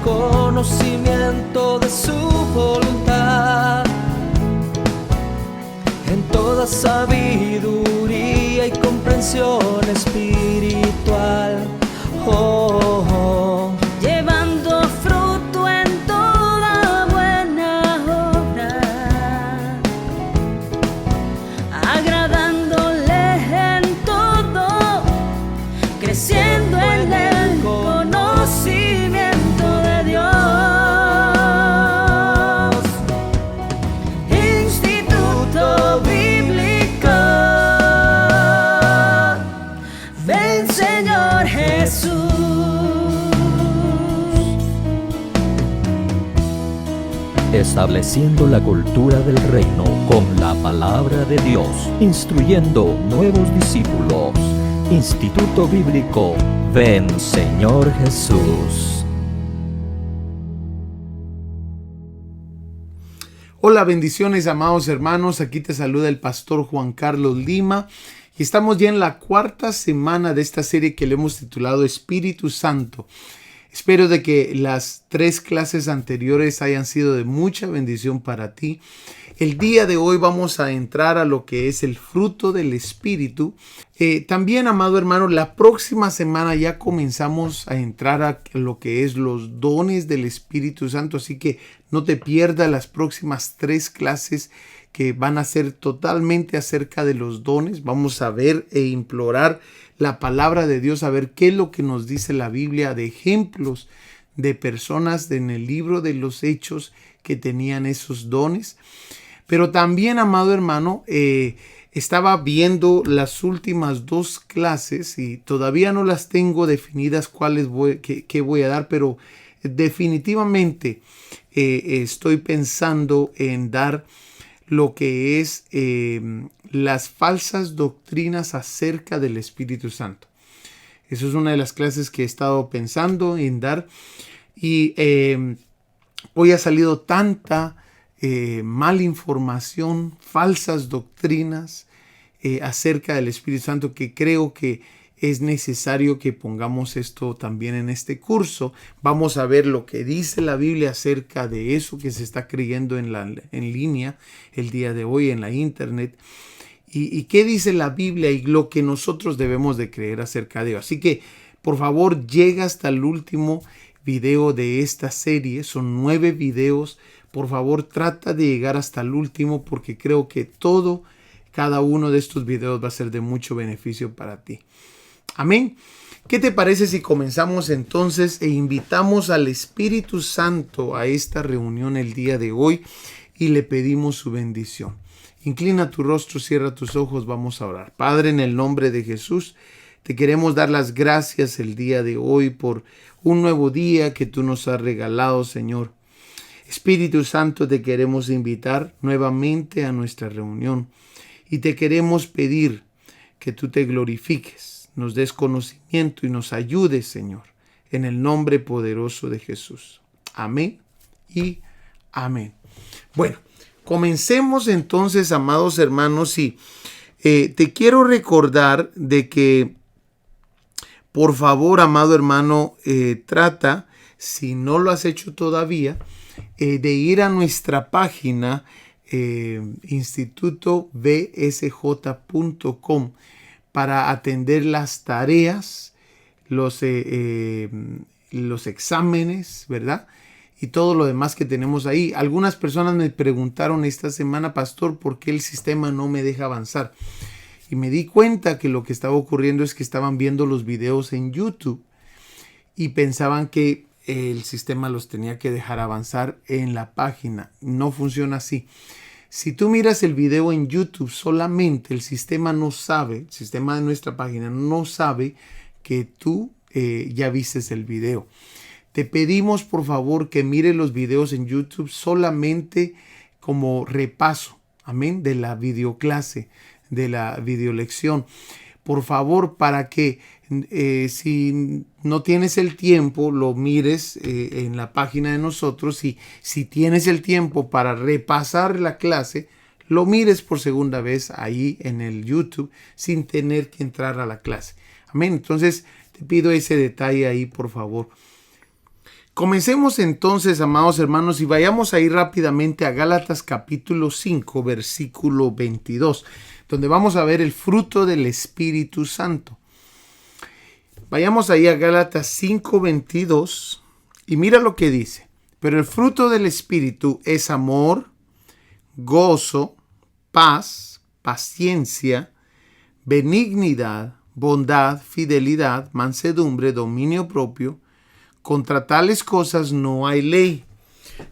conocimiento de su voluntad, en toda sabiduría y comprensión espiritual. Oh, oh. Llevando fruto en toda buena obra, agradándole en todo, creciendo en el conocimiento de Dios. Instituto Bíblico, ven Señor Jesús. Estableciendo la cultura del reino con la palabra de Dios, instruyendo nuevos discípulos. Instituto Bíblico, ven Señor Jesús. Hola, bendiciones, amados hermanos. Aquí te saluda el pastor Juan Carlos Lima y estamos ya en la cuarta semana de esta serie que le hemos titulado Espíritu Santo. Espero de que las 3 clases anteriores hayan sido de mucha bendición para ti. El día de hoy vamos a entrar a lo que es el fruto del Espíritu. También, amado hermano, la próxima semana ya comenzamos a entrar a lo que es los dones del Espíritu Santo. Así que no te pierdas las próximas 3 clases que van a ser totalmente acerca de los dones. Vamos a ver e implorar la palabra de Dios, a ver qué es lo que nos dice la Biblia de ejemplos de personas en el libro de los Hechos que tenían esos dones. Pero también, amado hermano, estaba viendo las últimas 2 clases y todavía no las tengo definidas qué voy a dar, pero definitivamente estoy pensando en dar lo que es las falsas doctrinas acerca del Espíritu Santo. Eso es una de las clases que he estado pensando en dar y hoy ha salido tanta mala información, falsas doctrinas acerca del Espíritu Santo que creo que es necesario que pongamos esto también en este curso. Vamos a ver lo que dice la Biblia acerca de eso que se está creyendo en línea el día de hoy en la internet. Y qué dice la Biblia y lo que nosotros debemos de creer acerca de ello. Así que, por favor, llega hasta el último video de esta serie. Son 9 videos. Por favor, trata de llegar hasta el último porque creo que cada uno de estos videos va a ser de mucho beneficio para ti. Amén. ¿Qué te parece si comenzamos entonces e invitamos al Espíritu Santo a esta reunión el día de hoy y le pedimos su bendición? Inclina tu rostro, cierra tus ojos, vamos a orar. Padre, en el nombre de Jesús, te queremos dar las gracias el día de hoy por un nuevo día que tú nos has regalado, Señor. Espíritu Santo, te queremos invitar nuevamente a nuestra reunión y te queremos pedir que tú te glorifiques, nos des conocimiento y nos ayudes, Señor, en el nombre poderoso de Jesús. Amén y amén. Bueno, comencemos entonces, amados hermanos, y te quiero recordar de que, por favor, amado hermano, trata, si no lo has hecho todavía, de ir a nuestra página institutobsj.com para atender las tareas, los exámenes, ¿verdad? Y todo lo demás que tenemos ahí. Algunas personas me preguntaron esta semana, pastor, ¿por qué el sistema no me deja avanzar? Y me di cuenta que lo que estaba ocurriendo es que estaban viendo los videos en YouTube y pensaban que el sistema los tenía que dejar avanzar en la página. No funciona así. Si tú miras el video en YouTube solamente, el sistema no sabe, el sistema de nuestra página no sabe que tú ya vistes el video. Te pedimos, por favor, que mire los videos en YouTube solamente como repaso, amén, de la videoclase, de la videolección. Por favor, para que si no tienes el tiempo, lo mires en la página de nosotros, y si tienes el tiempo para repasar la clase, lo mires por segunda vez ahí en el YouTube sin tener que entrar a la clase. Amén. Entonces te pido ese detalle ahí, por favor. Comencemos entonces, amados hermanos, y vayamos a ir rápidamente a Gálatas capítulo 5, versículo 22, donde vamos a ver el fruto del Espíritu Santo. Vayamos ahí a Gálatas 5, 22, y mira lo que dice. Pero el fruto del Espíritu es amor, gozo, paz, paciencia, benignidad, bondad, fidelidad, mansedumbre, dominio propio. Contra tales cosas no hay ley,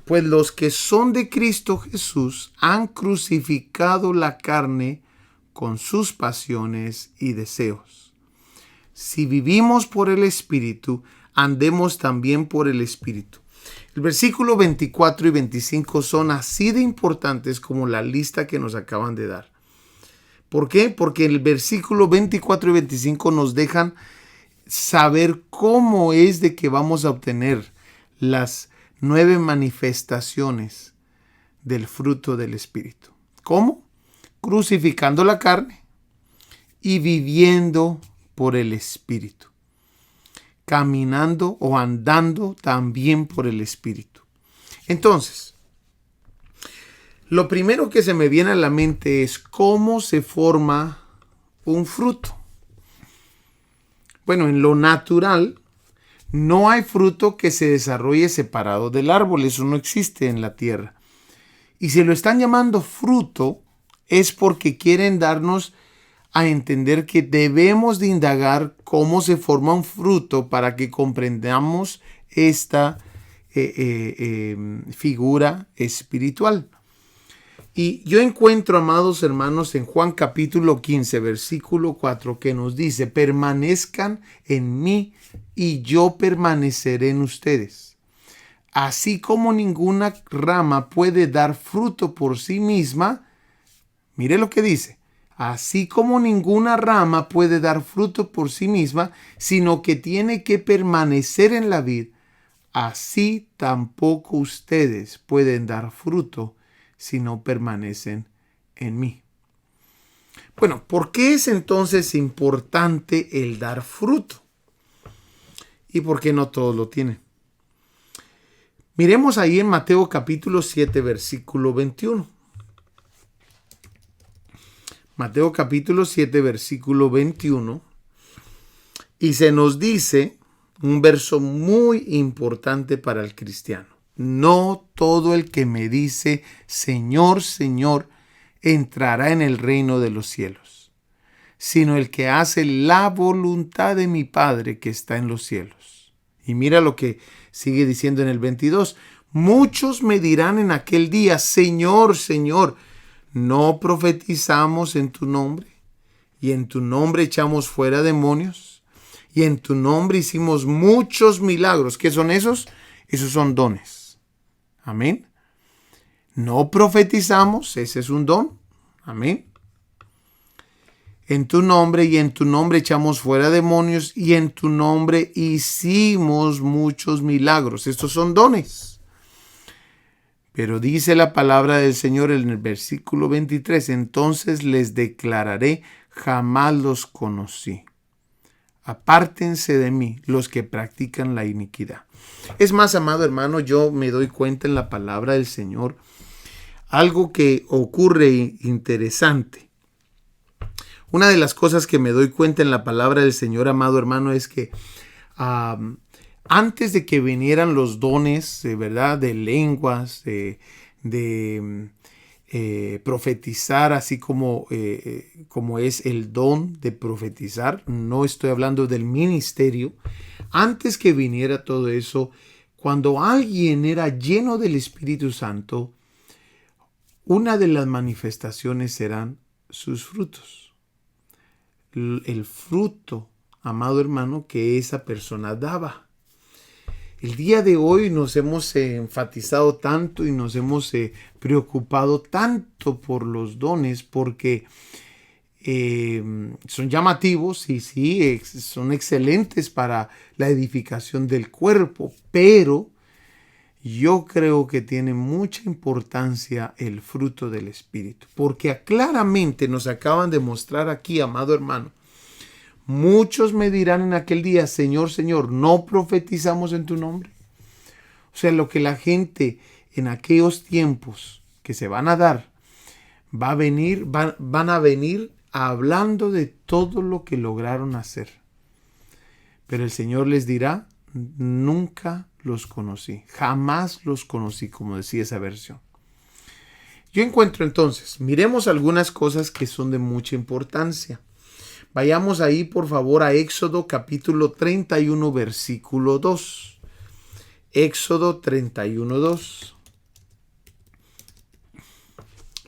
pues los que son de Cristo Jesús han crucificado la carne con sus pasiones y deseos. Si vivimos por el Espíritu, andemos también por el Espíritu. El versículo 24 y 25 son así de importantes como la lista que nos acaban de dar. ¿Por qué? Porque el versículo 24 y 25 nos dejan saber cómo es de que vamos a obtener las 9 manifestaciones del fruto del Espíritu. ¿Cómo? Crucificando la carne y viviendo por el Espíritu. Caminando o andando también por el Espíritu. Entonces, lo primero que se me viene a la mente es cómo se forma un fruto. Bueno, en lo natural, no hay fruto que se desarrolle separado del árbol. Eso no existe en la tierra. Y si lo están llamando fruto, es porque quieren darnos a entender que debemos de indagar cómo se forma un fruto para que comprendamos esta figura espiritual. Y yo encuentro, amados hermanos, en Juan capítulo 15, versículo 4, que nos dice: permanezcan en mí y yo permaneceré en ustedes. Así como ninguna rama puede dar fruto por sí misma, mire lo que dice, así como ninguna rama puede dar fruto por sí misma, sino que tiene que permanecer en la vid, así tampoco ustedes pueden dar fruto si no permanecen en mí. Bueno, ¿por qué es entonces importante el dar fruto? ¿Y por qué no todos lo tienen? Miremos ahí en Mateo capítulo 7, versículo 21. Mateo capítulo 7, versículo 21. Y se nos dice un verso muy importante para el cristiano. No todo el que me dice, Señor, Señor, entrará en el reino de los cielos, sino el que hace la voluntad de mi Padre que está en los cielos. Y mira lo que sigue diciendo en el 22. Muchos me dirán en aquel día, Señor, Señor, ¿no profetizamos en tu nombre? Y en tu nombre echamos fuera demonios. Y en tu nombre hicimos muchos milagros. ¿Qué son esos? Esos son dones. Amén. No profetizamos, ese es un don. Amén. En tu nombre y en tu nombre echamos fuera demonios y en tu nombre hicimos muchos milagros. Estos son dones. Pero dice la palabra del Señor en el versículo 23, entonces les declararé, jamás los conocí. Apártense de mí los que practican la iniquidad. Es más, amado hermano, yo me doy cuenta en la palabra del Señor algo que ocurre interesante. Una de las cosas que me doy cuenta en la palabra del Señor, amado hermano, es que antes de que vinieran los dones, ¿verdad?, de lenguas, de profetizar, así como es el don de profetizar, no estoy hablando del ministerio. Antes que viniera todo eso, cuando alguien era lleno del Espíritu Santo, una de las manifestaciones eran sus frutos. El fruto, amado hermano, que esa persona daba. El día de hoy nos hemos enfatizado tanto y nos hemos preocupado tanto por los dones porque son llamativos y sí, son excelentes para la edificación del cuerpo, pero yo creo que tiene mucha importancia el fruto del Espíritu, porque claramente nos acaban de mostrar aquí, amado hermano, muchos me dirán en aquel día, Señor, Señor, ¿no profetizamos en tu nombre? O sea, lo que la gente en aquellos tiempos que se van a dar, van a venir hablando de todo lo que lograron hacer. Pero el Señor les dirá, nunca los conocí, jamás los conocí, como decía esa versión. Yo encuentro entonces, miremos algunas cosas que son de mucha importancia. Vayamos ahí, por favor, a Éxodo capítulo 31, versículo 2. Éxodo 31, 2.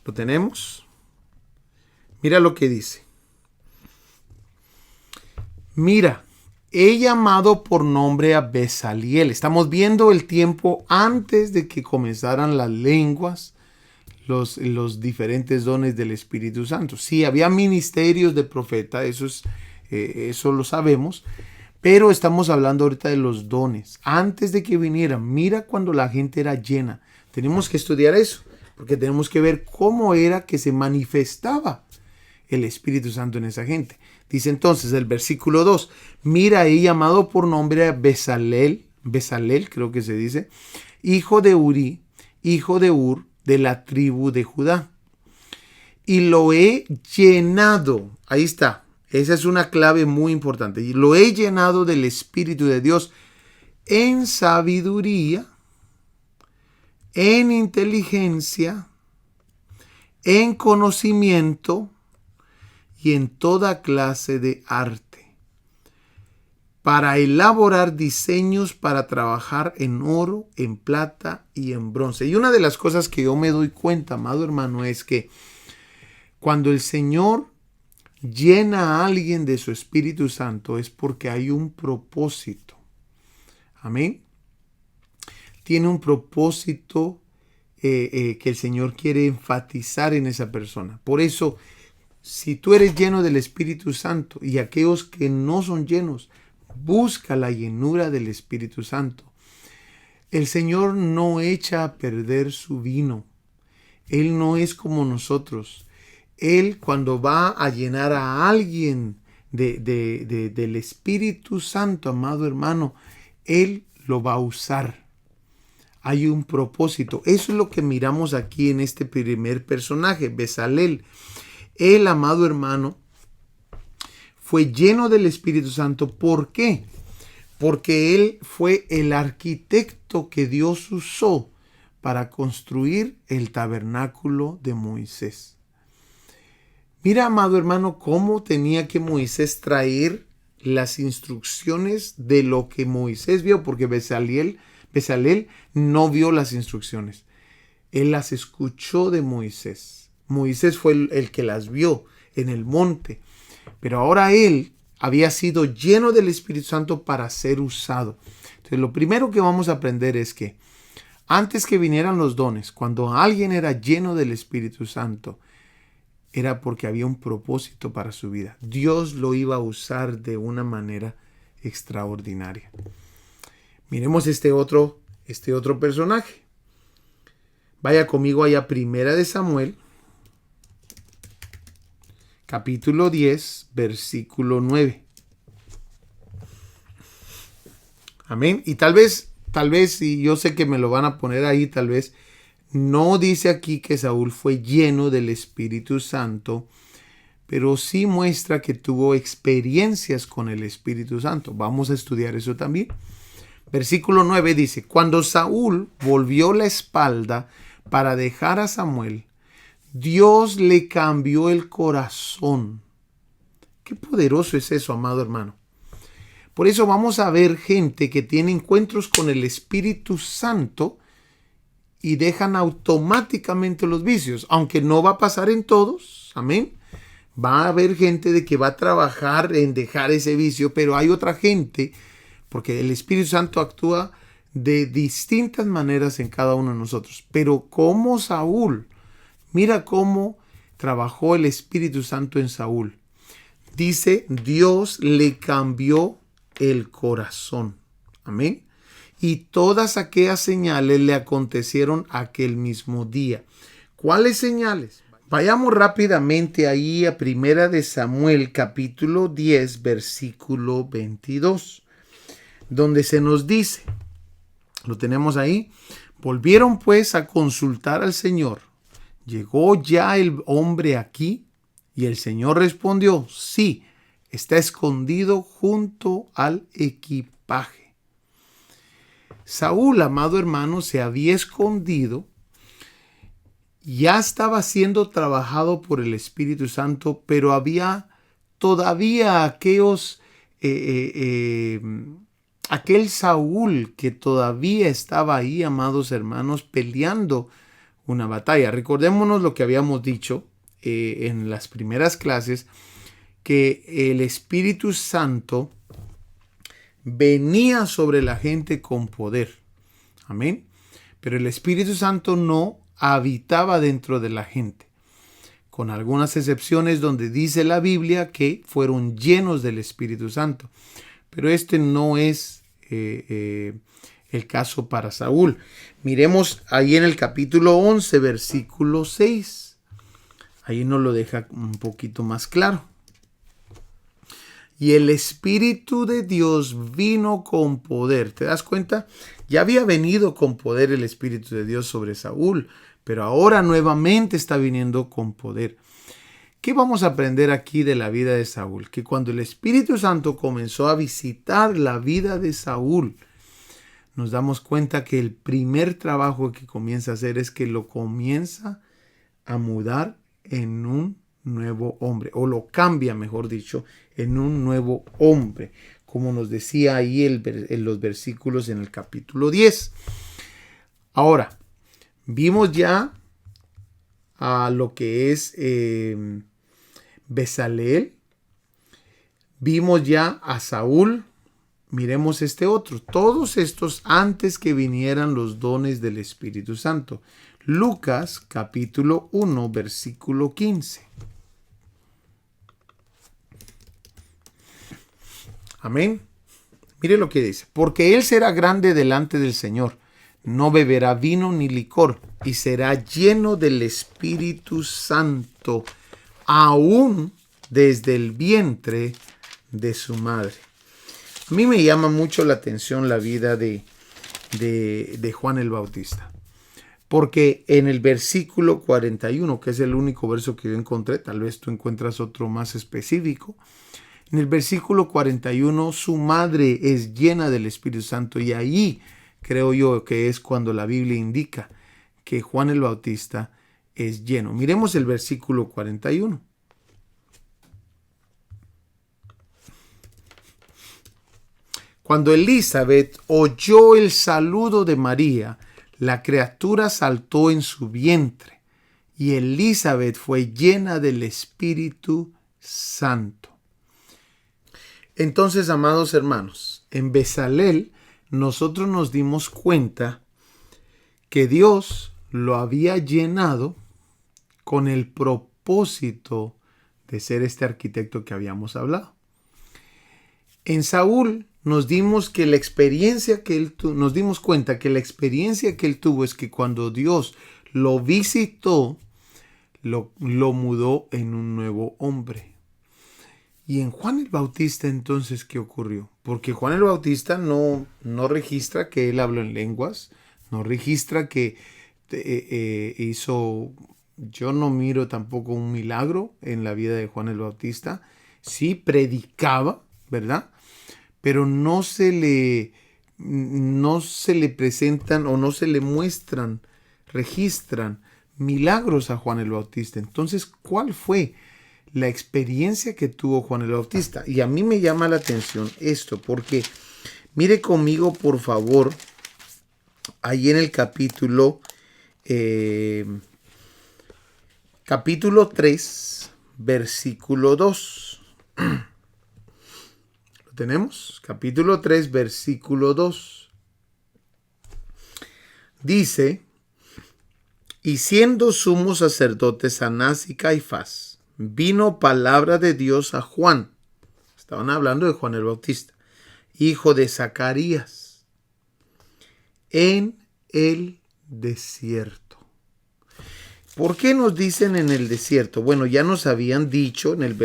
¿Lo tenemos? Mira lo que dice. Mira, he llamado por nombre a Bezaliel. Estamos viendo el tiempo antes de que comenzaran las lenguas, los diferentes dones del Espíritu Santo. Sí, había ministerios de profeta, eso lo sabemos, pero estamos hablando ahorita de los dones. Antes de que vinieran, mira cuando la gente era llena. Tenemos que estudiar eso, porque tenemos que ver cómo era que se manifestaba el Espíritu Santo en esa gente. Dice entonces el versículo 2, mira, he llamado por nombre a Bezalel, creo que se dice, hijo de Uri, hijo de Ur, de la tribu de Judá. Y lo he llenado, ahí está, esa es una clave muy importante, y lo he llenado del Espíritu de Dios en sabiduría, en inteligencia, en conocimiento y en toda clase de arte, para elaborar diseños para trabajar en oro, en plata y en bronce. Y una de las cosas que yo me doy cuenta, amado hermano, es que cuando el Señor llena a alguien de su Espíritu Santo es porque hay un propósito. Amén. Tiene un propósito que el Señor quiere enfatizar en esa persona. Por eso, si tú eres lleno del Espíritu Santo y aquellos que no son llenos, busca la llenura del Espíritu Santo. El Señor no echa a perder su vino. Él no es como nosotros. Él, cuando va a llenar a alguien del Espíritu Santo, amado hermano, Él lo va a usar. Hay un propósito. Eso es lo que miramos aquí en este primer personaje, Bezalel. Él, amado hermano, fue lleno del Espíritu Santo. ¿Por qué? Porque él fue el arquitecto que Dios usó para construir el tabernáculo de Moisés. Mira, amado hermano, cómo tenía que Moisés traer las instrucciones de lo que Moisés vio, porque Bezalel no vio las instrucciones. Él las escuchó de Moisés. Moisés fue el que las vio en el monte. Pero ahora él había sido lleno del Espíritu Santo para ser usado. Entonces, lo primero que vamos a aprender es que antes que vinieran los dones, cuando alguien era lleno del Espíritu Santo, era porque había un propósito para su vida. Dios lo iba a usar de una manera extraordinaria. Miremos este otro personaje. Vaya conmigo allá, Primera de Samuel, capítulo 10, versículo 9. Amén. Y tal vez, y yo sé que me lo van a poner ahí, tal vez, no dice aquí que Saúl fue lleno del Espíritu Santo, pero sí muestra que tuvo experiencias con el Espíritu Santo. Vamos a estudiar eso también. Versículo 9 dice, cuando Saúl volvió la espalda para dejar a Samuel, Dios le cambió el corazón. Qué poderoso es eso, amado hermano. Por eso vamos a ver gente que tiene encuentros con el Espíritu Santo y dejan automáticamente los vicios, aunque no va a pasar en todos, amén. Va a haber gente de que va a trabajar en dejar ese vicio, pero hay otra gente, porque el Espíritu Santo actúa de distintas maneras en cada uno de nosotros. Pero como Saúl, mira cómo trabajó el Espíritu Santo en Saúl. Dice, Dios le cambió el corazón. Amén. Y todas aquellas señales le acontecieron aquel mismo día. ¿Cuáles señales? Vayamos rápidamente ahí a Primera de Samuel, capítulo 10, versículo 22, donde se nos dice, Lo tenemos ahí. Volvieron pues a consultar al Señor. ¿Llegó ya el hombre aquí? Y el Señor respondió, sí, está escondido junto al equipaje. Saúl, amado hermano, se había escondido. Ya estaba siendo trabajado por el Espíritu Santo, pero había todavía aquel Saúl que todavía estaba ahí, amados hermanos, peleando una batalla. Recordémonos lo que habíamos dicho en las primeras clases, que el Espíritu Santo venía sobre la gente con poder. Amén. Pero el Espíritu Santo no habitaba dentro de la gente, con algunas excepciones donde dice la Biblia que fueron llenos del Espíritu Santo. Pero este no es el caso para Saúl. Miremos ahí en el capítulo 11, versículo 6. Ahí nos lo deja un poquito más claro. Y el Espíritu de Dios vino con poder. ¿Te das cuenta? Ya había venido con poder el Espíritu de Dios sobre Saúl, pero ahora nuevamente está viniendo con poder. ¿Qué vamos a aprender aquí de la vida de Saúl? Que cuando el Espíritu Santo comenzó a visitar la vida de Saúl, nos damos cuenta que el primer trabajo que comienza a hacer es que lo comienza a mudar en un nuevo hombre, o lo cambia, mejor dicho, en un nuevo hombre, como nos decía ahí en los versículos en el capítulo 10. Ahora, vimos ya a lo que es Bezaleel, vimos ya a Saúl, miremos este otro, todos estos antes que vinieran los dones del Espíritu Santo. Lucas capítulo 1, versículo 15. Amén. Mire lo que dice. Porque él será grande delante del Señor. No beberá vino ni licor. Y será lleno del Espíritu Santo. Aún desde el vientre de su madre. A mí me llama mucho la atención la vida de Juan el Bautista. Porque en el versículo 41, que es el único verso que yo encontré, tal vez tú encuentras otro más específico. En el versículo 41, su madre es llena del Espíritu Santo, y ahí creo yo que es cuando la Biblia indica que Juan el Bautista es lleno. Miremos el versículo 41. Cuando Elizabeth oyó el saludo de María, la criatura saltó en su vientre, y Elizabeth fue llena del Espíritu Santo. Entonces, amados hermanos, en Bezaleel nosotros nos dimos cuenta que Dios lo había llenado con el propósito de ser este arquitecto que habíamos hablado. En Saúl nos dimos cuenta que la experiencia que él tuvo es que cuando Dios lo visitó, lo mudó en un nuevo hombre. Y en Juan el Bautista, entonces, ¿qué ocurrió? Porque Juan el Bautista no registra que él habló en lenguas, no registra que hizo, yo no miro tampoco un milagro en la vida de Juan el Bautista. Sí predicaba, ¿verdad? Pero no se le presentan o no se le muestran, registran milagros a Juan el Bautista. Entonces, ¿cuál fue la experiencia que tuvo Juan el Bautista? Y a mí me llama la atención esto, porque mire conmigo, por favor, ahí en el capítulo 3, versículo 2. ¿Lo tenemos? Capítulo 3, versículo 2. Dice: y siendo sumos sacerdotes Anás y Caifás, vino palabra de Dios a Juan. Estaban hablando de Juan el Bautista, hijo de Zacarías, en el desierto. ¿Por qué nos dicen en el desierto? Bueno, ya nos habían dicho en el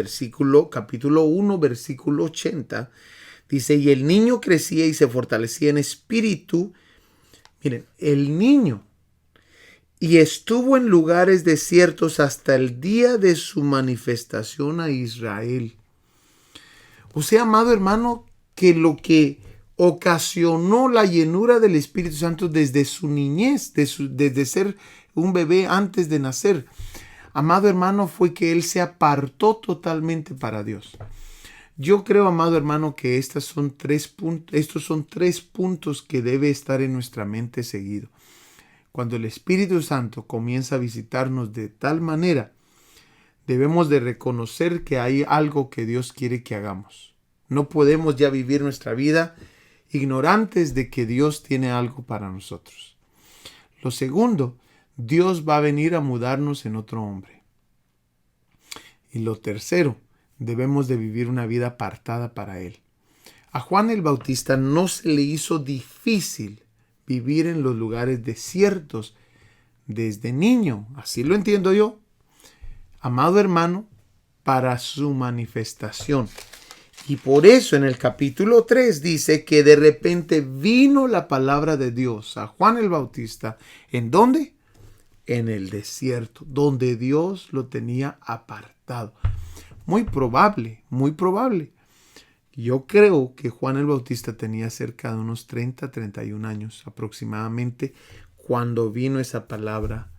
capítulo 1, versículo 80. Dice: y el niño crecía y se fortalecía en espíritu, Miren, el niño, y estuvo en lugares desiertos hasta el día de su manifestación a Israel. O sea, amado hermano, que lo que ocasionó la llenura del Espíritu Santo desde su niñez, desde ser un bebé antes de nacer, amado hermano, fue que él se apartó totalmente para Dios. Yo creo, amado hermano, que estos son tres puntos que debe estar en nuestra mente seguido. Cuando el Espíritu Santo comienza a visitarnos de tal manera, debemos de reconocer que hay algo que Dios quiere que hagamos. No podemos ya vivir nuestra vida ignorantes de que Dios tiene algo para nosotros. Lo segundo, Dios va a venir a mudarnos en otro hombre. Y lo tercero, debemos de vivir una vida apartada para Él. A Juan el Bautista no se le hizo difícil vivir en los lugares desiertos desde niño. Así lo entiendo yo. Amado hermano, para su manifestación. Y por eso en el capítulo 3 dice que de repente vino la palabra de Dios a Juan el Bautista. ¿En dónde? En el desierto, donde Dios lo tenía apartado. Muy probable, muy probable. Yo creo que Juan el Bautista tenía cerca de unos 30, 31 años aproximadamente cuando vino esa palabra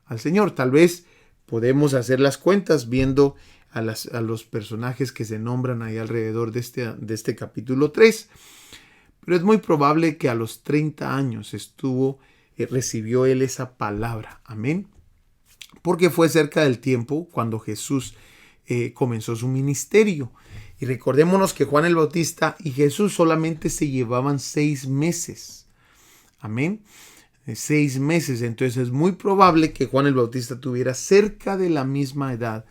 al Señor. Tal vez podemos hacer las cuentas viendo a los personajes que se nombran ahí alrededor de este capítulo 3. Pero es muy probable que a los 30 años recibió él esa palabra. Amén. Porque fue cerca del tiempo cuando Jesús comenzó su ministerio. Y recordémonos que Juan el Bautista y Jesús solamente se llevaban 6 meses. Amén. 6 meses. Entonces es muy probable que Juan el Bautista tuviera cerca de la misma edad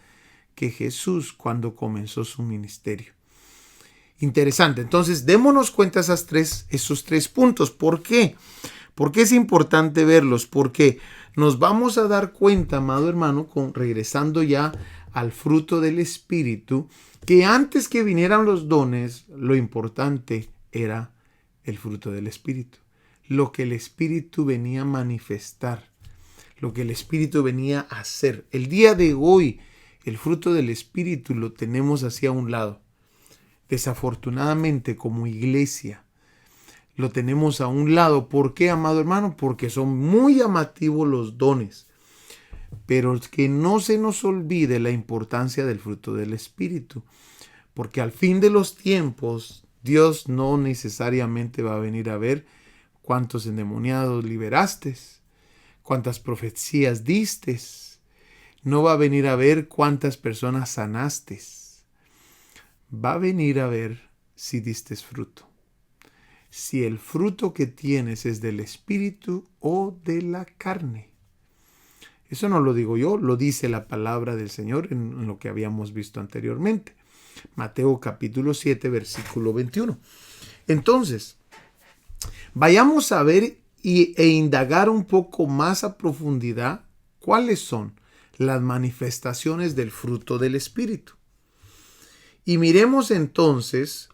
que Jesús cuando comenzó su ministerio. Interesante. Entonces démonos cuenta esos tres puntos. ¿Por qué? ¿Por qué es importante verlos? Porque nos vamos a dar cuenta, amado hermano, regresando ya al fruto del Espíritu, que antes que vinieran los dones, lo importante era el fruto del Espíritu. Lo que el Espíritu venía a manifestar, lo que el Espíritu venía a hacer. El día de hoy, el fruto del Espíritu lo tenemos hacia un lado. Desafortunadamente, como iglesia, lo tenemos a un lado. ¿Por qué, amado hermano? Porque son muy llamativos los dones. Pero que no se nos olvide la importancia del fruto del Espíritu. Porque al fin de los tiempos, Dios no necesariamente va a venir a ver cuántos endemoniados liberaste, cuántas profecías diste. No va a venir a ver cuántas personas sanaste. Va a venir a ver si diste fruto. Si el fruto que tienes es del Espíritu o de la carne. Eso no lo digo yo, lo dice la palabra del Señor en lo que habíamos visto anteriormente. Mateo capítulo 7, versículo 21. Entonces, vayamos a ver e indagar un poco más a profundidad cuáles son las manifestaciones del fruto del Espíritu. Y miremos entonces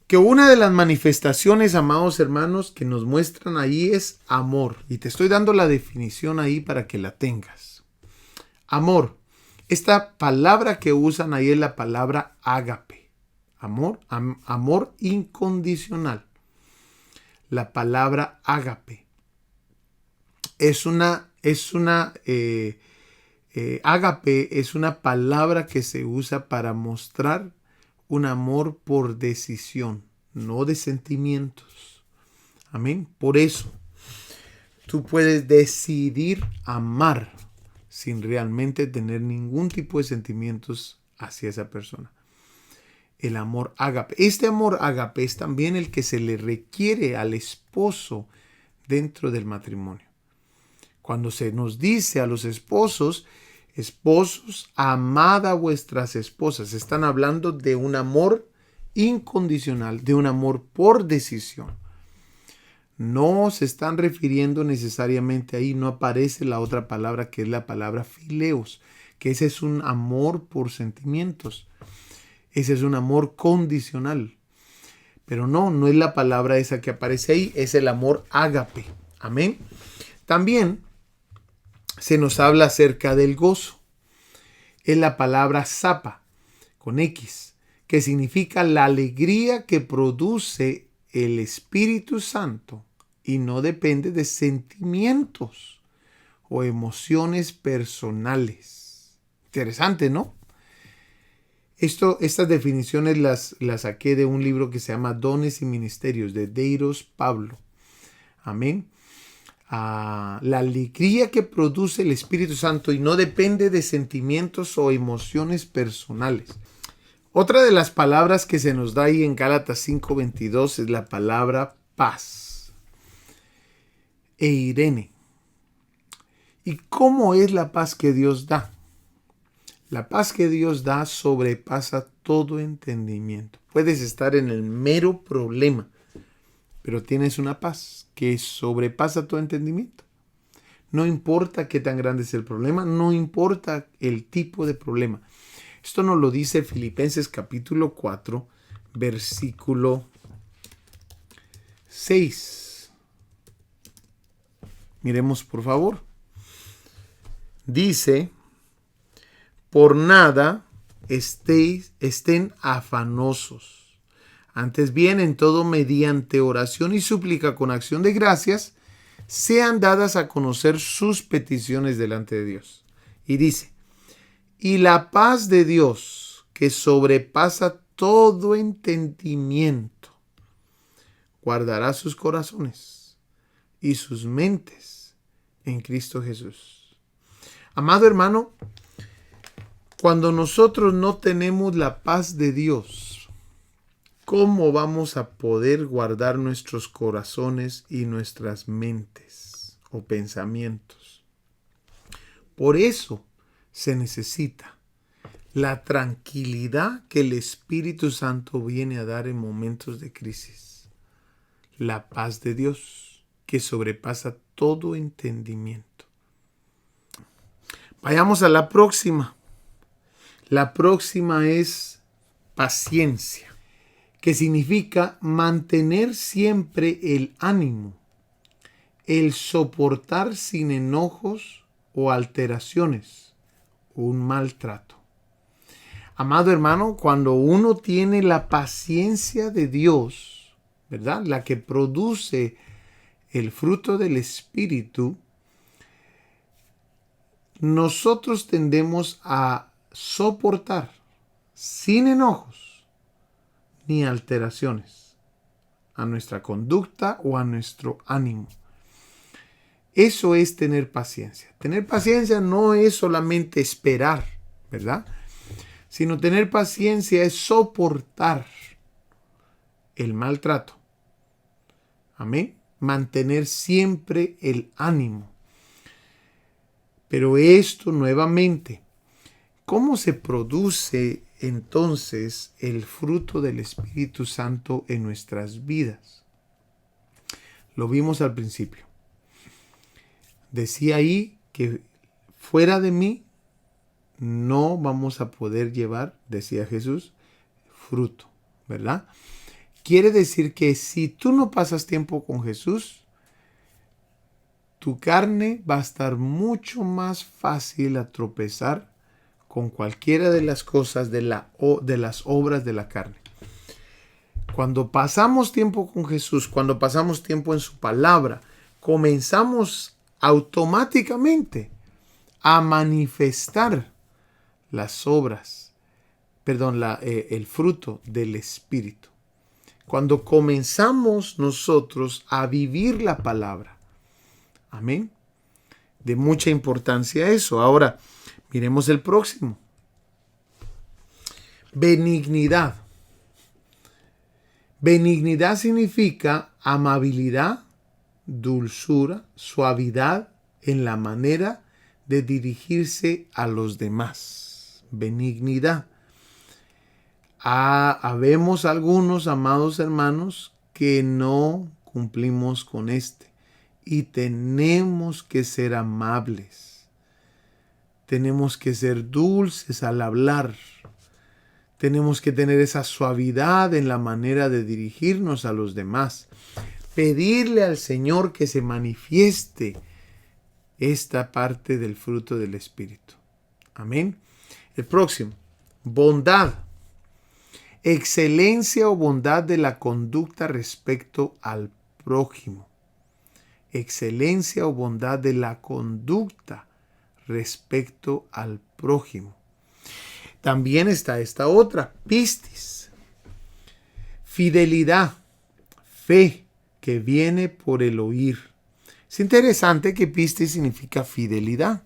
que una de las manifestaciones, amados hermanos, que nos muestran ahí es amor. Y te estoy dando la definición ahí para que la tengas. Amor. Esta palabra que usan ahí es la palabra ágape. Amor, amor incondicional. La palabra ágape. Ágape es una palabra que se usa para mostrar un amor por decisión, no de sentimientos. Amén. Por eso, tú puedes decidir amar sin realmente tener ningún tipo de sentimientos hacia esa persona. El amor ágape. Este amor ágape es también el que se le requiere al esposo dentro del matrimonio. Cuando se nos dice a los esposos, amad a vuestras esposas. Están hablando de un amor incondicional, de un amor por decisión. No se están refiriendo necesariamente ahí, no aparece la otra palabra que es la palabra fileos, que ese es un amor por sentimientos. Ese es un amor condicional. Pero no es la palabra esa que aparece ahí, es el amor ágape. Amén. También se nos habla acerca del gozo. Es la palabra sapa, con X, que significa la alegría que produce el Espíritu Santo y no depende de sentimientos o emociones personales. Interesante, ¿no? Estas definiciones las saqué de un libro que se llama Dones y Ministerios, de Deiros Pablo. Amén. La alegría que produce el Espíritu Santo y no depende de sentimientos o emociones personales. Otra de las palabras que se nos da ahí en Gálatas 5:22 es la palabra paz. Eirene. ¿Y cómo es la paz que Dios da? La paz que Dios da sobrepasa todo entendimiento. Puedes estar en el mero problema, pero tienes una paz que sobrepasa todo entendimiento. No importa qué tan grande es el problema, no importa el tipo de problema. Esto nos lo dice Filipenses capítulo 4, versículo 6. Miremos por favor. Dice: por nada estén afanosos. Antes bien, en todo mediante oración y súplica con acción de gracias, sean dadas a conocer sus peticiones delante de Dios. Y dice: y la paz de Dios, que sobrepasa todo entendimiento, guardará sus corazones y sus mentes en Cristo Jesús. Amado hermano, cuando nosotros no tenemos la paz de Dios, ¿cómo vamos a poder guardar nuestros corazones y nuestras mentes o pensamientos? Por eso se necesita la tranquilidad que el Espíritu Santo viene a dar en momentos de crisis. La paz de Dios que sobrepasa todo entendimiento. Vayamos a la próxima. La próxima es paciencia, que significa mantener siempre el ánimo, el soportar sin enojos o alteraciones, un maltrato. Amado hermano, cuando uno tiene la paciencia de Dios, ¿verdad? La que produce el fruto del Espíritu, nosotros tendemos a soportar sin enojos ni alteraciones a nuestra conducta o a nuestro ánimo. Eso es tener paciencia. Tener paciencia no es solamente esperar, ¿verdad? Sino tener paciencia es soportar el maltrato. Amén. Mantener siempre el ánimo. Pero esto nuevamente, ¿cómo se produce entonces el fruto del Espíritu Santo en nuestras vidas? Lo vimos al principio. Decía ahí que fuera de mí no vamos a poder llevar, decía Jesús, fruto, ¿verdad? Quiere decir que si tú no pasas tiempo con Jesús, tu carne va a estar mucho más fácil a tropezar con cualquiera de las cosas de las obras de la carne. Cuando pasamos tiempo con Jesús, cuando pasamos tiempo en su palabra, comenzamos automáticamente a manifestar las obras, el fruto del Espíritu. Cuando comenzamos nosotros a vivir la palabra. Amén. De mucha importancia eso. Ahora, miremos el próximo. Benignidad. Benignidad significa amabilidad, dulzura, suavidad en la manera de dirigirse a los demás. Benignidad. Habemos algunos, amados hermanos, que no cumplimos con y tenemos que ser amables. Tenemos que ser dulces al hablar. Tenemos que tener esa suavidad en la manera de dirigirnos a los demás. Pedirle al Señor que se manifieste esta parte del fruto del Espíritu. Amén. El próximo, bondad. Excelencia o bondad de la conducta respecto al prójimo. Excelencia o bondad de la conducta respecto al prójimo. También está esta otra, pistis. Fidelidad, fe que viene por el oír. Es interesante que pistis significa fidelidad.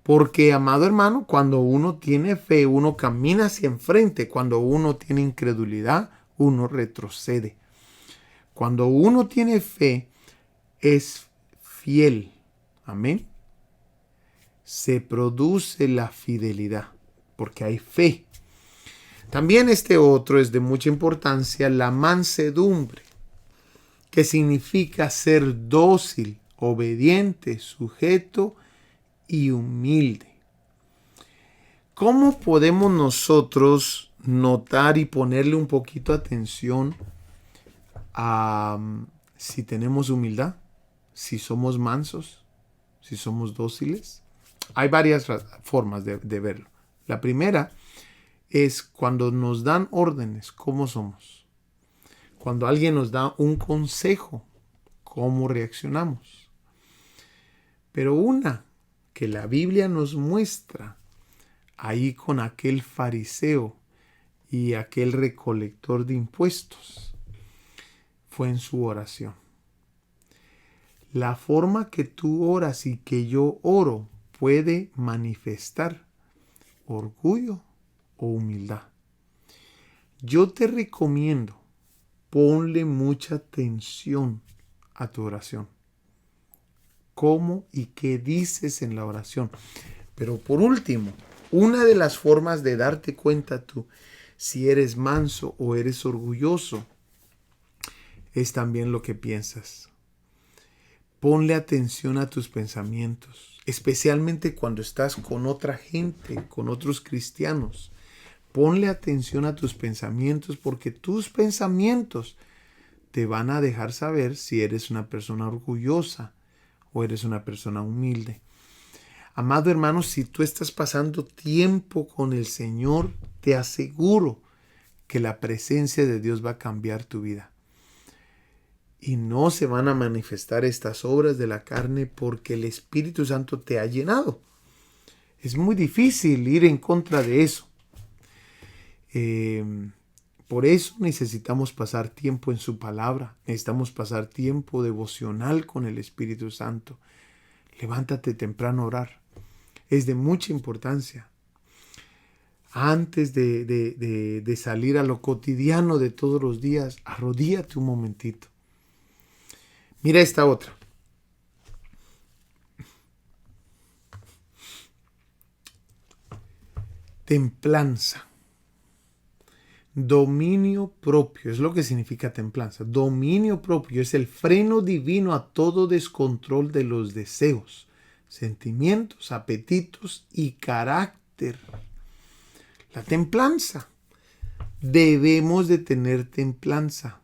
Porque, amado hermano, cuando uno tiene fe, uno camina hacia enfrente. Cuando uno tiene incredulidad, uno retrocede. Cuando uno tiene fe, es fiel. Amén. Se produce la fidelidad, porque hay fe. También este otro es de mucha importancia, la mansedumbre, que significa ser dócil, obediente, sujeto y humilde. ¿Cómo podemos nosotros notar y ponerle un poquito atención a si tenemos humildad, si somos mansos, si somos dóciles? Hay varias formas de verlo. La primera es cuando nos dan órdenes, ¿cómo somos? Cuando alguien nos da un consejo, ¿cómo reaccionamos? Pero una que la Biblia nos muestra ahí con aquel fariseo y aquel recolector de impuestos fue en su oración. La forma que tú oras y que yo oro puede manifestar orgullo o humildad. Yo te recomiendo, ponle mucha atención a tu oración. ¿Cómo y qué dices en la oración? Pero por último, una de las formas de darte cuenta tú si eres manso o eres orgulloso es también lo que piensas. Ponle atención a tus pensamientos, especialmente cuando estás con otra gente, con otros cristianos. Ponle atención a tus pensamientos porque tus pensamientos te van a dejar saber si eres una persona orgullosa o eres una persona humilde. Amado hermano, si tú estás pasando tiempo con el Señor, te aseguro que la presencia de Dios va a cambiar tu vida. Y no se van a manifestar estas obras de la carne porque el Espíritu Santo te ha llenado. Es muy difícil ir en contra de eso. Por eso necesitamos pasar tiempo en su palabra. Necesitamos pasar tiempo devocional con el Espíritu Santo. Levántate temprano a orar. Es de mucha importancia. Antes de salir a lo cotidiano de todos los días, arrodíllate un momentito. Mira esta otra. Templanza. Dominio propio es lo que significa templanza. Dominio propio es el freno divino a todo descontrol de los deseos, sentimientos, apetitos y carácter. La templanza. Debemos de tener templanza.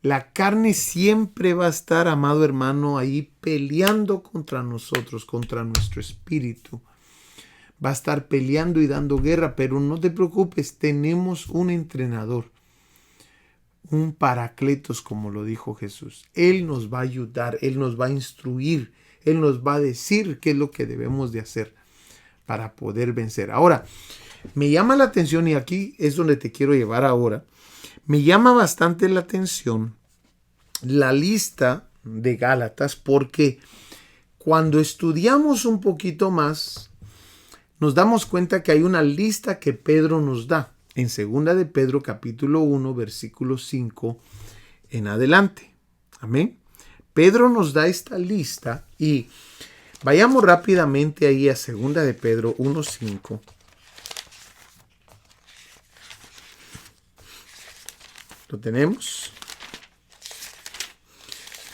La carne siempre va a estar, amado hermano, ahí peleando contra nosotros, contra nuestro espíritu. Va a estar peleando y dando guerra, pero no te preocupes, tenemos un entrenador, un paracletos, como lo dijo Jesús. Él nos va a ayudar, Él nos va a instruir, Él nos va a decir qué es lo que debemos de hacer para poder vencer. Ahora, me llama la atención, y aquí es donde te quiero llevar ahora, me llama bastante la atención la lista de Gálatas, porque cuando estudiamos un poquito más, nos damos cuenta que hay una lista que Pedro nos da en 2 de Pedro capítulo 1 versículo 5 en adelante. Amén. Pedro nos da esta lista y vayamos rápidamente ahí a 2 de Pedro 1:5. ¿Lo tenemos?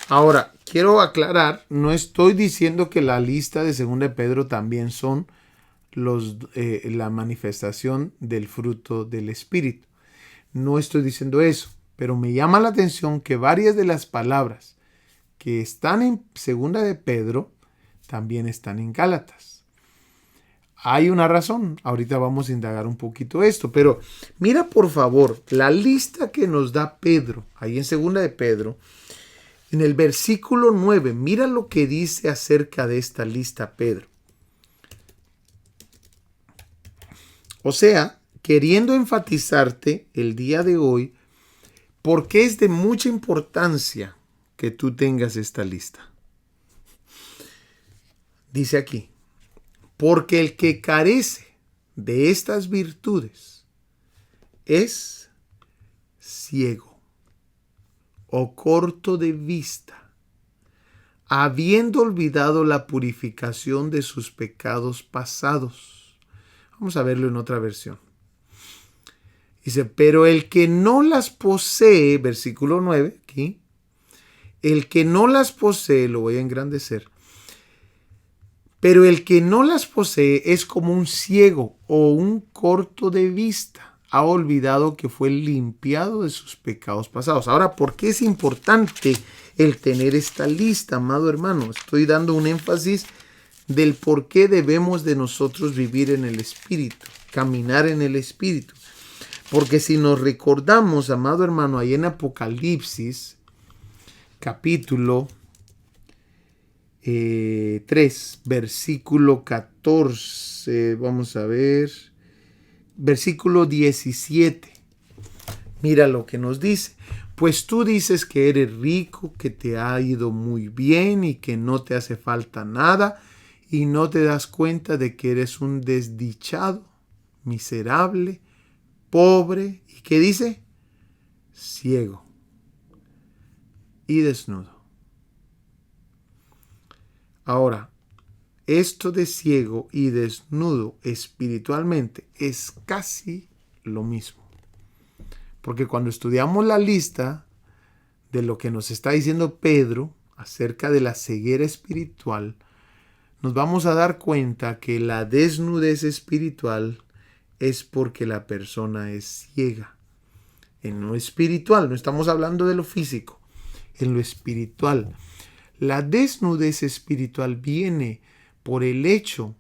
Ahora, quiero aclarar, no estoy diciendo que la lista de 2 de Pedro también son la manifestación del fruto del Espíritu. No estoy diciendo eso, pero me llama la atención que varias de las palabras que están en Segunda de Pedro también están en Gálatas. Hay una razón, ahorita vamos a indagar un poquito esto, pero mira por favor la lista que nos da Pedro, ahí en Segunda de Pedro, en el versículo 9, mira lo que dice acerca de esta lista Pedro. O sea, queriendo enfatizarte el día de hoy, porque es de mucha importancia que tú tengas esta lista. Dice aquí, porque el que carece de estas virtudes es ciego o corto de vista, habiendo olvidado la purificación de sus pecados pasados. Vamos a verlo en otra versión. Dice, pero el que no las posee, versículo 9, aquí, el que no las posee, lo voy a engrandecer, pero el que no las posee es como un ciego o un corto de vista. Ha olvidado que fue limpiado de sus pecados pasados. Ahora, ¿por qué es importante el tener esta lista, amado hermano? Estoy dando un énfasis del por qué debemos de nosotros vivir en el Espíritu, caminar en el Espíritu. Porque si nos recordamos, amado hermano, ahí en Apocalipsis, capítulo 3, versículo 14, vamos a ver, versículo 17. Mira lo que nos dice. Pues tú dices que eres rico, que te ha ido muy bien y que no te hace falta nada y no te das cuenta de que eres un desdichado, miserable, pobre, ¿y qué dice? Ciego y desnudo. Ahora, esto de ciego y desnudo espiritualmente es casi lo mismo. Porque cuando estudiamos la lista de lo que nos está diciendo Pedro acerca de la ceguera espiritual, nos vamos a dar cuenta que la desnudez espiritual es porque la persona es ciega. En lo espiritual, no estamos hablando de lo físico, en lo espiritual. La desnudez espiritual viene por el hecho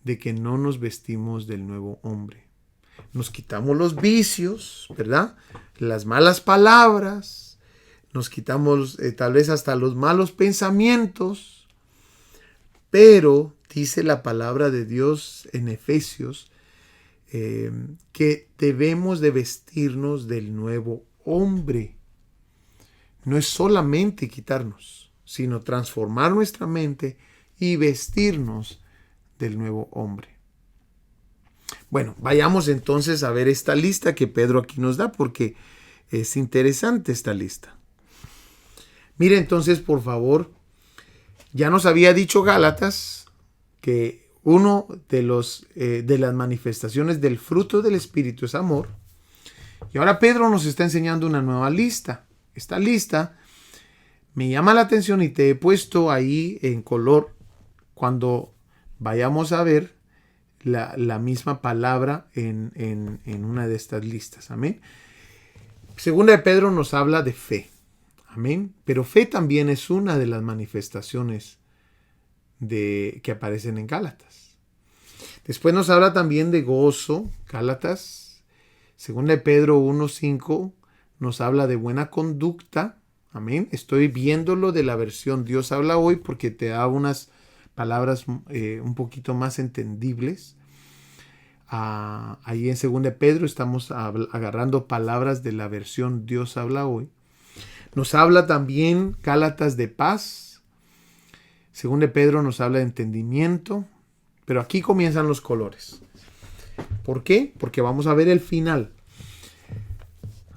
de que no nos vestimos del nuevo hombre. Nos quitamos los vicios, ¿verdad? Las malas palabras, nos quitamos tal vez hasta los malos pensamientos, pero dice la palabra de Dios en Efesios que debemos de vestirnos del nuevo hombre. No es solamente quitarnos, sino transformar nuestra mente y vestirnos del nuevo hombre. Bueno, vayamos entonces a ver esta lista que Pedro aquí nos da, porque es interesante esta lista. Mire entonces, por favor, ya nos había dicho Gálatas que uno de las manifestaciones del fruto del Espíritu es amor. Y ahora Pedro nos está enseñando una nueva lista. Esta lista me llama la atención y te he puesto ahí en color cuando vayamos a ver la misma palabra en una de estas listas. Amén. Segunda de Pedro nos habla de fe. Amén. Pero fe también es una de las manifestaciones que aparecen en Gálatas. Después nos habla también de gozo. Gálatas. Segunda de Pedro 1:5 nos habla de buena conducta. Amén. Estoy viéndolo de la versión Dios habla hoy porque te da unas palabras un poquito más entendibles. Ahí en 2 de Pedro estamos agarrando palabras de la versión Dios habla hoy. Nos habla también Gálatas de paz. 2 de Pedro nos habla de entendimiento. Pero aquí comienzan los colores. ¿Por qué? Porque vamos a ver el final.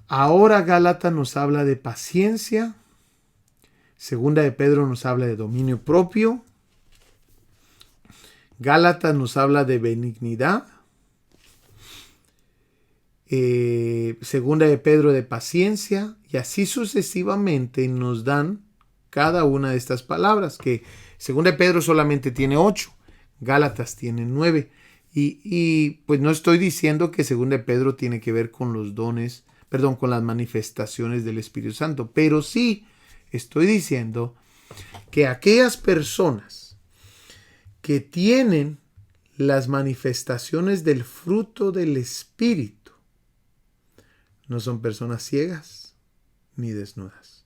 Ahora Gálatas nos habla de paciencia. 2 de Pedro nos habla de dominio propio. Gálatas nos habla de benignidad. 2 de Pedro de paciencia. Y así sucesivamente nos dan cada una de estas palabras. Que 2 de Pedro solamente tiene 8. Gálatas tiene 9. Y pues no estoy diciendo que 2 de Pedro tiene que ver con los dones, con las manifestaciones del Espíritu Santo, pero sí estoy diciendo que aquellas personas que tienen las manifestaciones del fruto del Espíritu no son personas ciegas ni desnudas.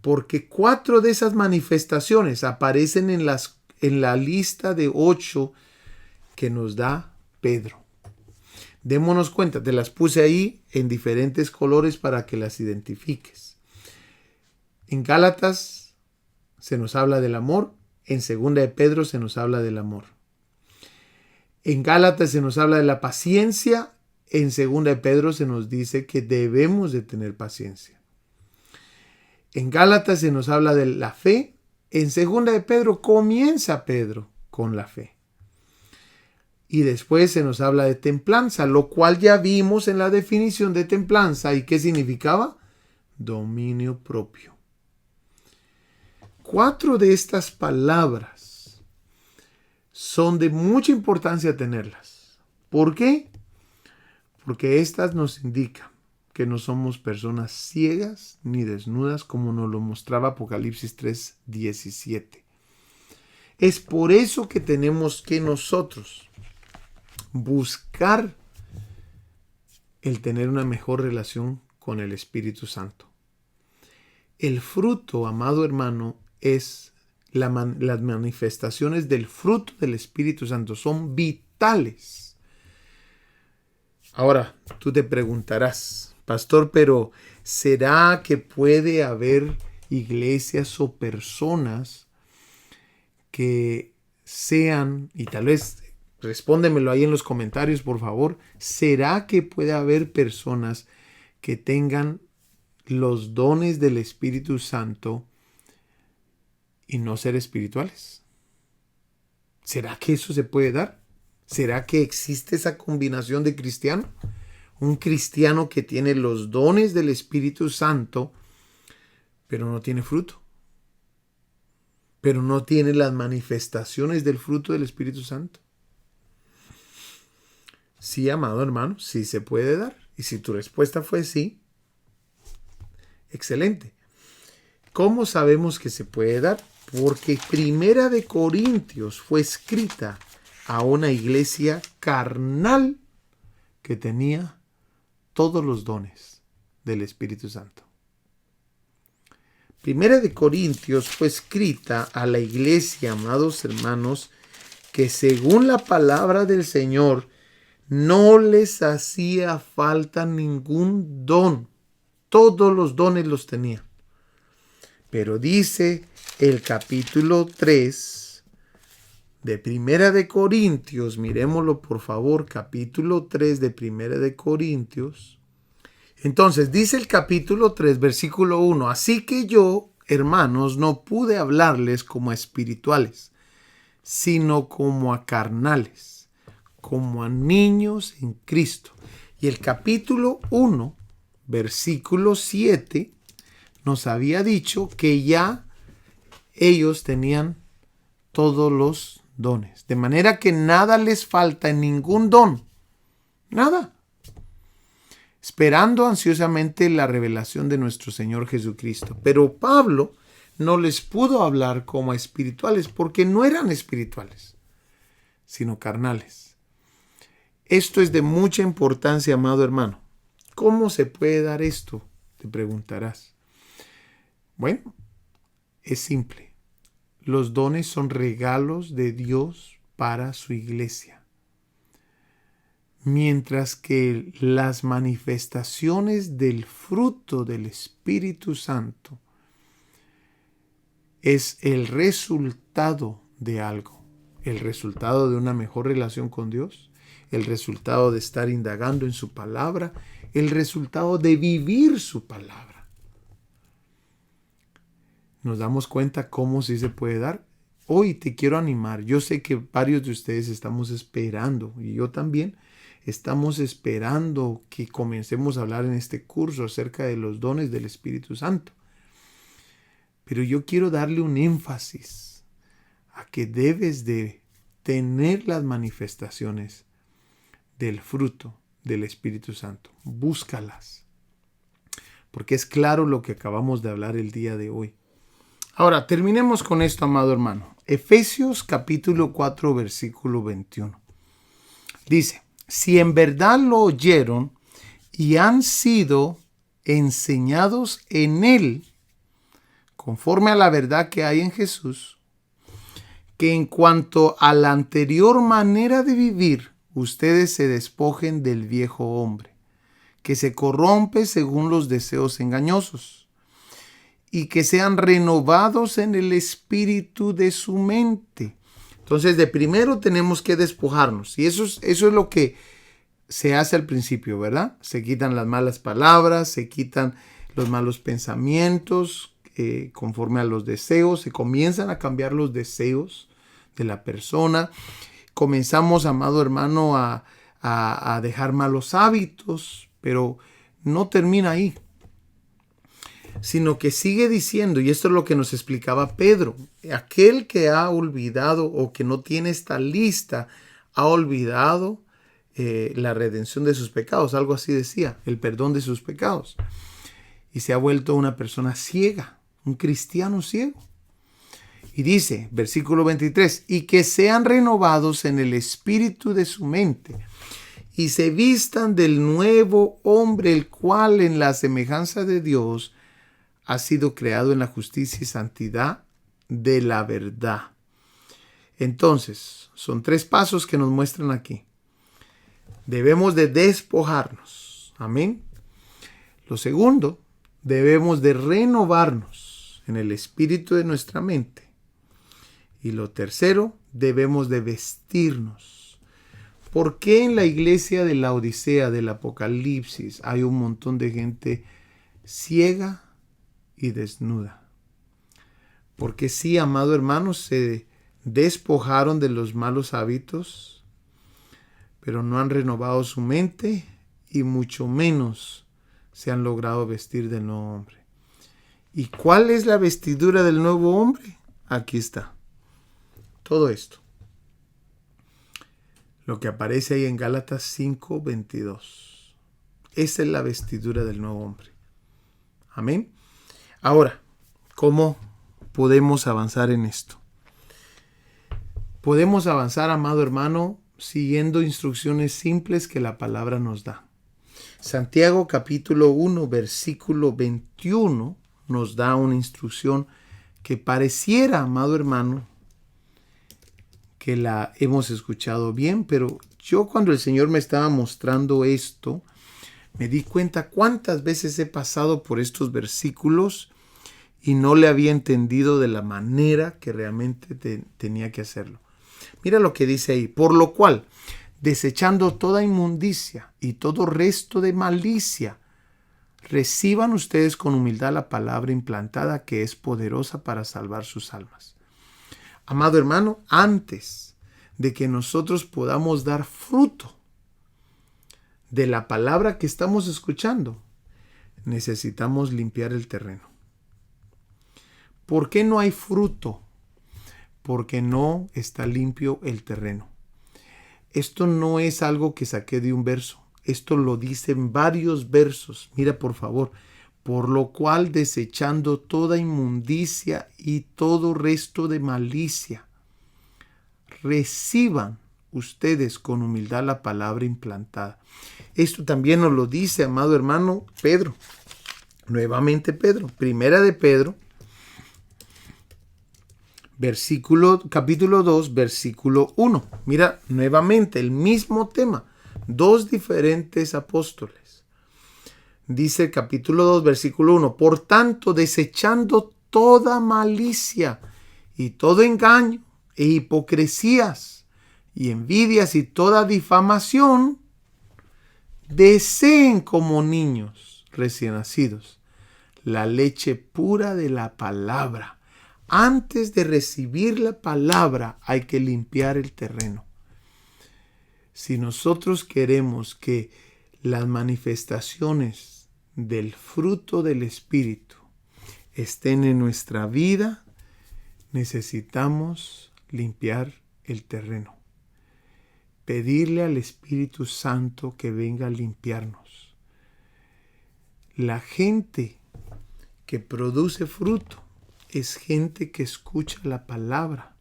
Porque 4 de esas manifestaciones aparecen en la lista de 8 que nos da Pedro. Démonos cuenta, te las puse ahí en diferentes colores para que las identifiques. En Gálatas se nos habla del amor, en 2 de Pedro se nos habla del amor. En Gálatas se nos habla de la paciencia, en 2 de Pedro se nos dice que debemos de tener paciencia. En Gálatas se nos habla de la fe, en 2 de Pedro comienza Pedro con la fe. Y después se nos habla de templanza, lo cual ya vimos en la definición de templanza. ¿Y qué significaba? Dominio propio. 4 de estas palabras son de mucha importancia tenerlas. ¿Por qué? Porque estas nos indican que no somos personas ciegas ni desnudas, como nos lo mostraba Apocalipsis 3:17. Es por eso que tenemos que nosotros buscar el tener una mejor relación con el Espíritu Santo. El fruto, amado hermano, es las manifestaciones del fruto del Espíritu Santo. Son vitales. Ahora, tú te preguntarás, pastor, pero ¿será que puede haber iglesias o personas que sean, y tal vez respóndemelo ahí en los comentarios, por favor, ¿será que puede haber personas que tengan los dones del Espíritu Santo y no ser espirituales? ¿Será que eso se puede dar? ¿Será que existe esa combinación de cristiano? Un cristiano que tiene los dones del Espíritu Santo, pero no tiene fruto. Pero no tiene las manifestaciones del fruto del Espíritu Santo. Sí, amado hermano, sí se puede dar. Y si tu respuesta fue sí, excelente. ¿Cómo sabemos que se puede dar? Porque 1 de Corintios fue escrita a una iglesia carnal que tenía todos los dones del Espíritu Santo. 1 de Corintios fue escrita a la iglesia, amados hermanos, que según la palabra del Señor no les hacía falta ningún don. Todos los dones los tenían. Pero dice el capítulo 3 de 1 de Corintios, miremoslo por favor, capítulo 3 de 1 de Corintios. Entonces dice el capítulo 3, versículo 1, así que yo, hermanos, no pude hablarles como a espirituales, sino como a carnales, como a niños en Cristo. Y el capítulo 1, versículo 7, nos había dicho que ya ellos tenían todos los dones. De manera que nada les falta en ningún don. Nada. Esperando ansiosamente la revelación de nuestro Señor Jesucristo. Pero Pablo no les pudo hablar como a espirituales porque no eran espirituales, sino carnales. Esto es de mucha importancia, amado hermano. ¿Cómo se puede dar esto? Te preguntarás. Bueno, es simple. Los dones son regalos de Dios para su iglesia. Mientras que las manifestaciones del fruto del Espíritu Santo es el resultado de algo. El resultado de una mejor relación con Dios. El resultado de estar indagando en su palabra. El resultado de vivir su palabra. Nos damos cuenta cómo sí se puede dar. Hoy te quiero animar. Yo sé que varios de ustedes estamos esperando, y yo también, estamos esperando que comencemos a hablar en este curso acerca de los dones del Espíritu Santo. Pero yo quiero darle un énfasis a que debes de tener las manifestaciones del fruto del Espíritu Santo. Búscalas, porque es claro lo que acabamos de hablar el día de hoy. Ahora, terminemos con esto, amado hermano. Efesios capítulo 4, versículo 21. Dice, si en verdad lo oyeron y han sido enseñados en Él, conforme a la verdad que hay en Jesús, que en cuanto a la anterior manera de vivir, ustedes se despojen del viejo hombre, que se corrompe según los deseos engañosos, y que sean renovados en el espíritu de su mente. Entonces, de primero tenemos que despojarnos, y eso es lo que se hace al principio, ¿verdad? Se quitan las malas palabras, se quitan los malos pensamientos, conforme a los deseos, se comienzan a cambiar los deseos de la persona. Comenzamos, amado hermano, a dejar malos hábitos, pero no termina ahí, sino que sigue diciendo, y esto es lo que nos explicaba Pedro, aquel que ha olvidado o que no tiene esta lista, ha olvidado la redención de sus pecados, algo así decía, el perdón de sus pecados, y se ha vuelto una persona ciega, un cristiano ciego. Y dice, versículo 23, y que sean renovados en el espíritu de su mente, y se vistan del nuevo hombre, el cual en la semejanza de Dios ha sido creado en la justicia y santidad de la verdad. Entonces, son 3 pasos que nos muestran aquí. Debemos de despojarnos. Amén. Lo segundo, debemos de renovarnos en el espíritu de nuestra mente. Y lo tercero, debemos de vestirnos. ¿Por qué en la iglesia de la Odisea, del Apocalipsis, hay un montón de gente ciega y desnuda? Porque sí, amado hermano, se despojaron de los malos hábitos, pero no han renovado su mente y mucho menos se han logrado vestir del nuevo hombre. ¿Y cuál es la vestidura del nuevo hombre? Aquí está. Todo esto. Lo que aparece ahí en Gálatas 5:22. Esa es la vestidura del nuevo hombre. Amén. Ahora, ¿cómo podemos avanzar en esto? Podemos avanzar, amado hermano, siguiendo instrucciones simples que la palabra nos da. Santiago capítulo 1, versículo 21 nos da una instrucción que pareciera, amado hermano, que la hemos escuchado bien, pero yo cuando el Señor me estaba mostrando esto, me di cuenta cuántas veces he pasado por estos versículos y no le había entendido de la manera que realmente tenía que hacerlo. Mira lo que dice ahí. Por lo cual, desechando toda inmundicia y todo resto de malicia, reciban ustedes con humildad la palabra implantada que es poderosa para salvar sus almas. Amado hermano, antes de que nosotros podamos dar fruto de la palabra que estamos escuchando, necesitamos limpiar el terreno. ¿Por qué no hay fruto? Porque no está limpio el terreno. Esto no es algo que saqué de un verso. Esto lo dicen varios versos. Mira, por favor. Por lo cual, desechando toda inmundicia y todo resto de malicia, reciban ustedes con humildad la palabra implantada. Esto también nos lo dice, amado hermano, Pedro. Nuevamente Pedro. Primera de Pedro, capítulo 2, versículo 1. Mira, nuevamente el mismo tema. 2 diferentes apóstoles. Dice el capítulo 2, versículo 1. Por tanto, desechando toda malicia y todo engaño e hipocresías y envidias y toda difamación, deseen como niños recién nacidos la leche pura de la palabra. Antes de recibir la palabra hay que limpiar el terreno. Si nosotros queremos que las manifestaciones del fruto del Espíritu estén en nuestra vida, necesitamos limpiar el terreno. Pedirle al Espíritu Santo que venga a limpiarnos. La gente que produce fruto es gente que escucha la palabra.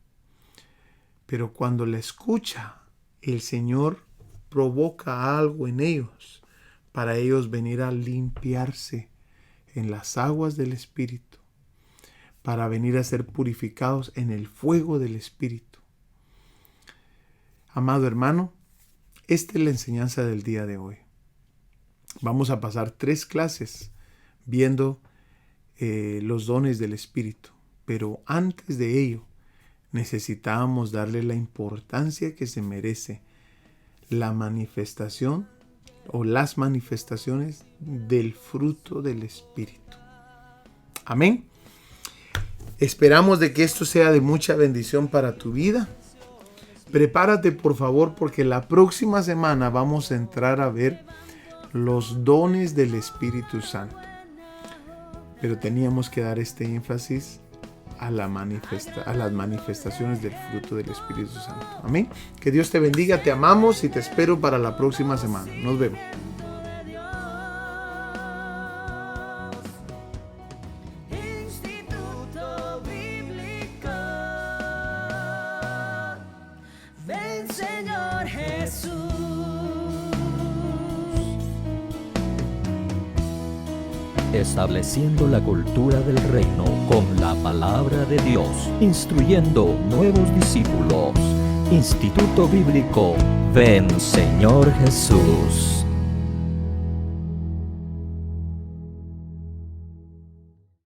Pero cuando la escucha, el Señor provoca algo en ellos para ellos venir a limpiarse en las aguas del Espíritu, para venir a ser purificados en el fuego del Espíritu. Amado hermano, esta es la enseñanza del día de hoy. Vamos a pasar 3 clases viendo los dones del Espíritu, pero antes de ello necesitábamos darle la importancia que se merece la manifestación o las manifestaciones del fruto del Espíritu. Amén. Esperamos de que esto sea de mucha bendición para tu vida. Prepárate por favor, porque la próxima semana vamos a entrar a ver los dones del Espíritu Santo. Pero teníamos que dar este énfasis a las manifestaciones del fruto del Espíritu Santo. Amén. Que Dios te bendiga, te amamos y te espero para la próxima semana. Nos vemos. Instituto Bíblico. Ven, Señor Jesús. Estableciendo la cultura del reino con la palabra de Dios, instruyendo nuevos discípulos. Instituto Bíblico Ven, Señor Jesús.